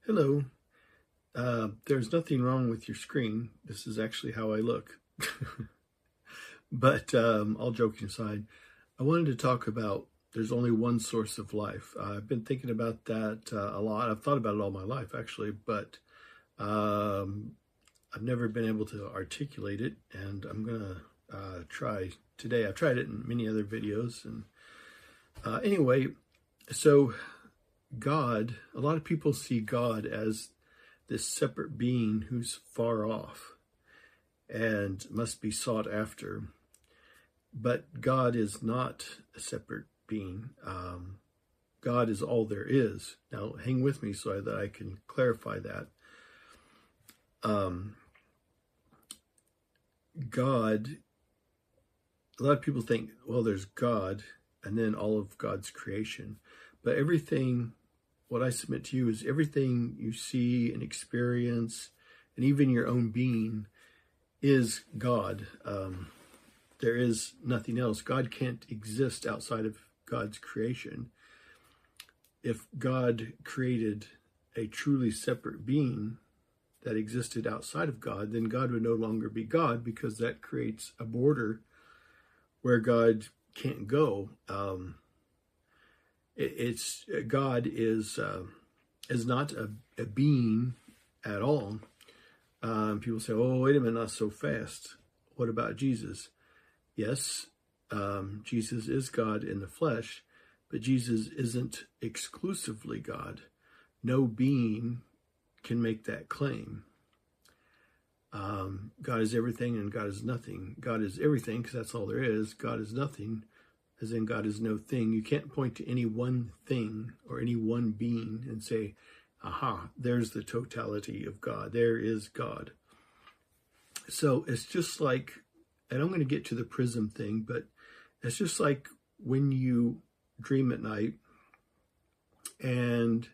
Hello. There's nothing wrong with your screen. This is actually how I look. But all joking aside, I wanted to talk about there's only one source of life. I've been thinking about that a lot. I've thought about it all my life, actually, but um, I've never been able to articulate it, and I'm going to try today. I've tried it in many other videos. And anyway, so God, a lot of people see God as this separate being who's far off and must be sought after. But God is not a separate being. God is all there is. Now, hang with me so that I can clarify that. God, a lot of people think, well, there's God and then all of God's creation. But everything, what I submit to you is everything you see and experience, and even your own being, is God. There is nothing else. God can't exist outside of God's creation. If God created a truly separate being that existed outside of God, then God would no longer be God, because that creates a border where God can't go. God is not a being at all. People say, "Oh, wait a minute, not so fast. What about Jesus?" Yes, Jesus is God in the flesh, but Jesus isn't exclusively God. No being can make that claim. God is everything and God is nothing. God is everything because that's all there is. God is nothing, as in God is no thing. You can't point to any one thing or any one being and say, aha, there's the totality of God. There is God. So it's just like, and I'm going to get to the prism thing, but it's just like when you dream at night and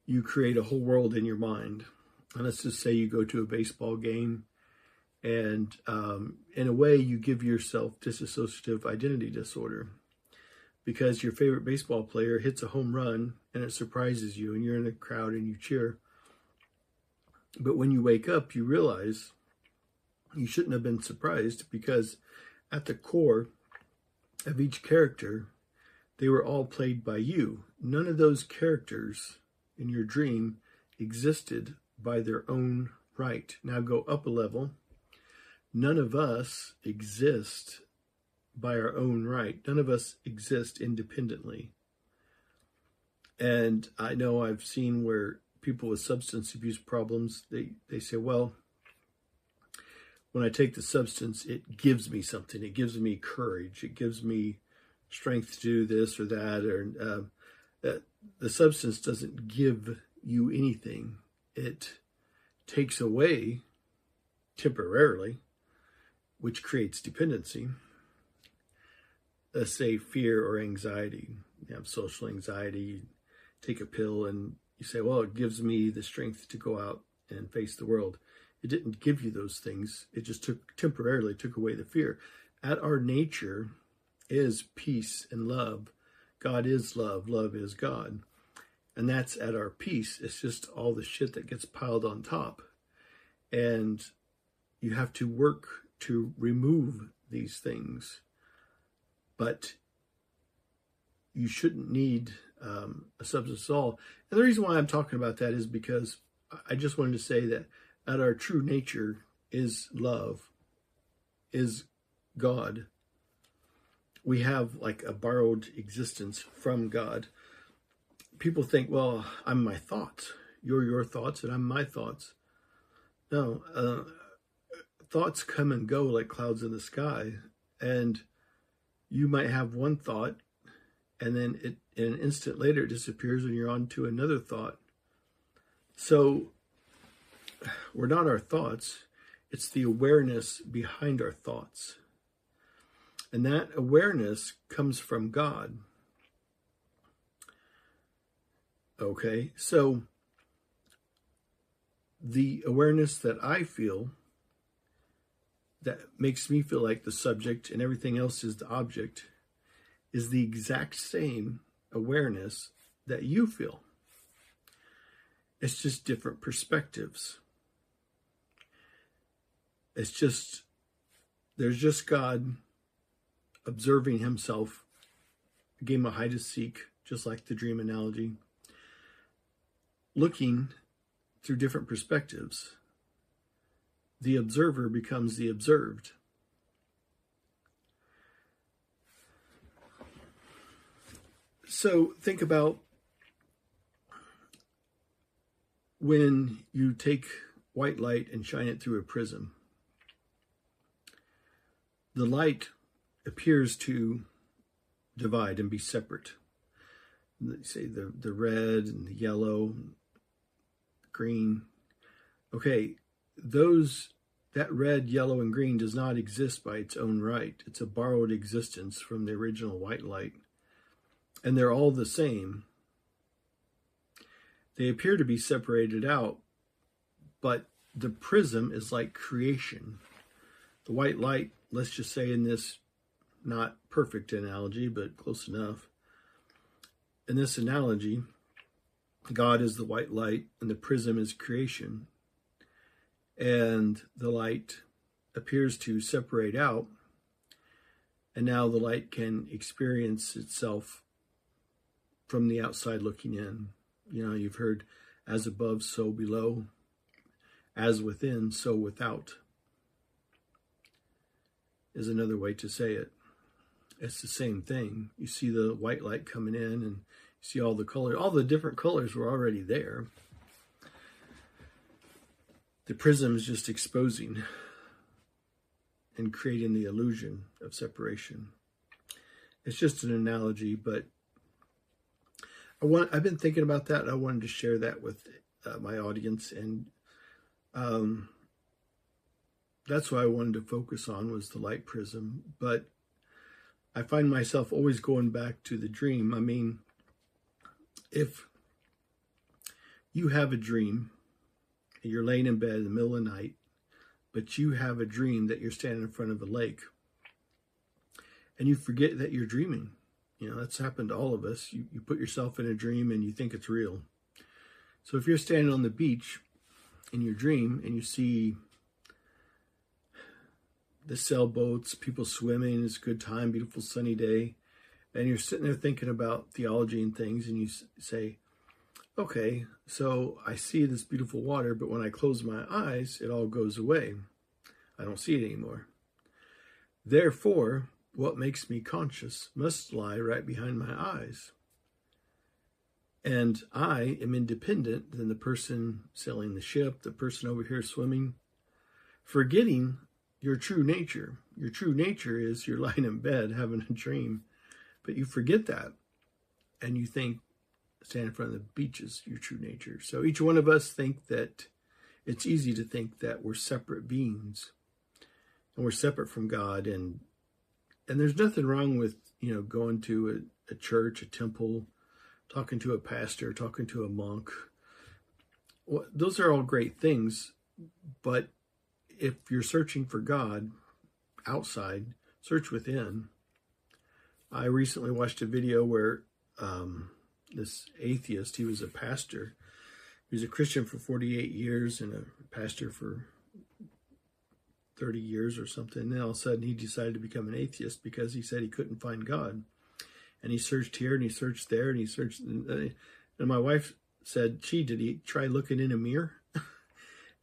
you create a whole world in your mind. And let's just say you go to a baseball game and in a way you give yourself dissociative identity disorder, because your favorite baseball player hits a home run and it surprises you and you're in the crowd and you cheer. But when you wake up, you realize you shouldn't have been surprised, because at the core of each character, they were all played by you. None of those characters in your dream existed by their own right. Now go up a level. None of us exist by our own right. None of us exist independently. And I know I've seen where people with substance abuse problems, they say, well, when I take the substance, it gives me something. It gives me courage. It gives me strength to do this or that. Or the substance doesn't give you anything. It takes away temporarily, which creates dependency. Let's say fear or anxiety. You have social anxiety. You take a pill and you say, well, it gives me the strength to go out and face the world. It didn't give you those things. It just temporarily took away the fear. At our nature is peace and love. God is love. Love is God. And that's at our peace. It's just all the shit that gets piled on top. And you have to work to remove these things. But you shouldn't need a substance at all. And the reason why I'm talking about that is because I just wanted to say that at our true nature is love, is God. We have like a borrowed existence from God. People think, well, I'm my thoughts. You're your thoughts and I'm my thoughts. No, thoughts come and go like clouds in the sky. And you might have one thought and then in an instant later it disappears and you're on to another thought. So we're not our thoughts. It's the awareness behind our thoughts. And that awareness comes from God. Okay, so the awareness that I feel, that makes me feel like the subject and everything else is the object, is the exact same awareness that you feel. It's just different perspectives. It's just, there's just God observing himself, a game of hide and seek, just like the dream analogy, looking through different perspectives. The observer becomes the observed. So think about when you take white light and shine it through a prism. The light appears to divide and be separate. Say the red and the yellow, green. Okay, that red, yellow, and green does not exist by its own right. It's a borrowed existence from the original white light. And they're all the same. They appear to be separated out, but the prism is like creation. The white light, let's just say in this not perfect analogy, but close enough. In this analogy, God is the white light and the prism is creation. And the light appears to separate out, and now the light can experience itself from the outside looking in. You know, you've heard, as above, so below, as within, so without, is another way to say it. It's the same thing. You see the white light coming in, and you see all the colors. All the different colors were already there. The prism is just exposing and creating the illusion of separation. It's just an analogy, but I've been thinking about that, and I wanted to share that with my audience, and that's what I wanted to focus on, was the light prism. But I find myself always going back to the dream. I mean, if you have a dream, and you're laying in bed in the middle of the night, but you have a dream that you're standing in front of a lake, and you forget that you're dreaming. You know, that's happened to all of us. You put yourself in a dream and you think it's real. So if you're standing on the beach in your dream and you see the sailboats, people swimming, it's a good time, beautiful sunny day, and you're sitting there thinking about theology and things, and you say, okay, so I see this beautiful water, but when I close my eyes, it all goes away. I don't see it anymore. Therefore, what makes me conscious must lie right behind my eyes. And I am independent than the person sailing the ship, the person over here swimming, forgetting your true nature. Your true nature is you're lying in bed having a dream, but you forget that, and you think standing in front of the beach is your true nature. So each one of us think that it's easy to think that we're separate beings, and we're separate from God, and there's nothing wrong with, you know, going to a church, a temple, talking to a pastor, talking to a monk. Well, those are all great things, but if you're searching for God outside, search within. I recently watched a video where this atheist, he was a pastor. He was a Christian for 48 years and a pastor for 30 years or something. And then all of a sudden he decided to become an atheist because he said he couldn't find God. And he searched here and he searched there and he searched. And my wife said, gee, did he try looking in a mirror?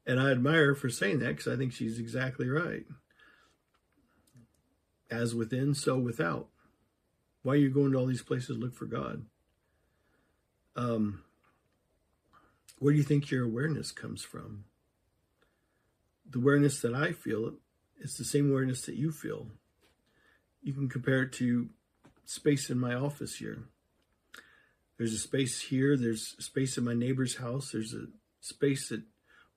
And I admire her for saying that, because I think she's exactly right. As within, so without. Why are you going to all these places to look for God? Where do you think your awareness comes from? The awareness that I feel is the same awareness that you feel. You can compare it to space in my office here. There's a space here. There's space in my neighbor's house. There's a space at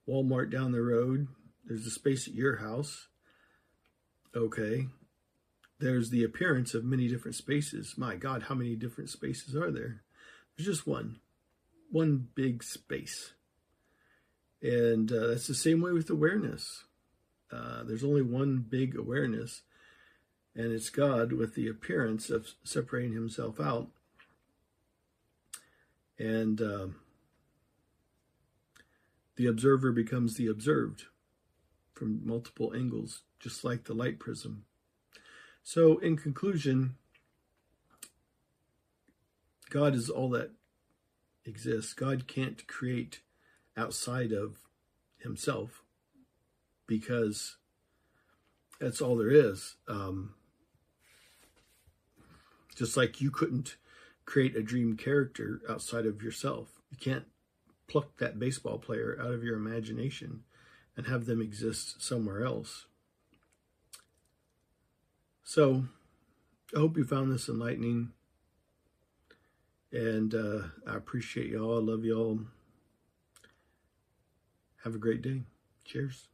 Walmart down the road. There's a space at your house. Okay. There's the appearance of many different spaces. My God, how many different spaces are there? There's just one big space. And that's the same way with awareness. There's only one big awareness, and it's God with the appearance of separating himself out. And the observer becomes the observed from multiple angles, just like the light prism. So in conclusion, God is all that exists. God can't create outside of himself because that's all there is. Just like you couldn't create a dream character outside of yourself. You can't pluck that baseball player out of your imagination and have them exist somewhere else. So I hope you found this enlightening. And I appreciate y'all. I love y'all. Have a great day. Cheers.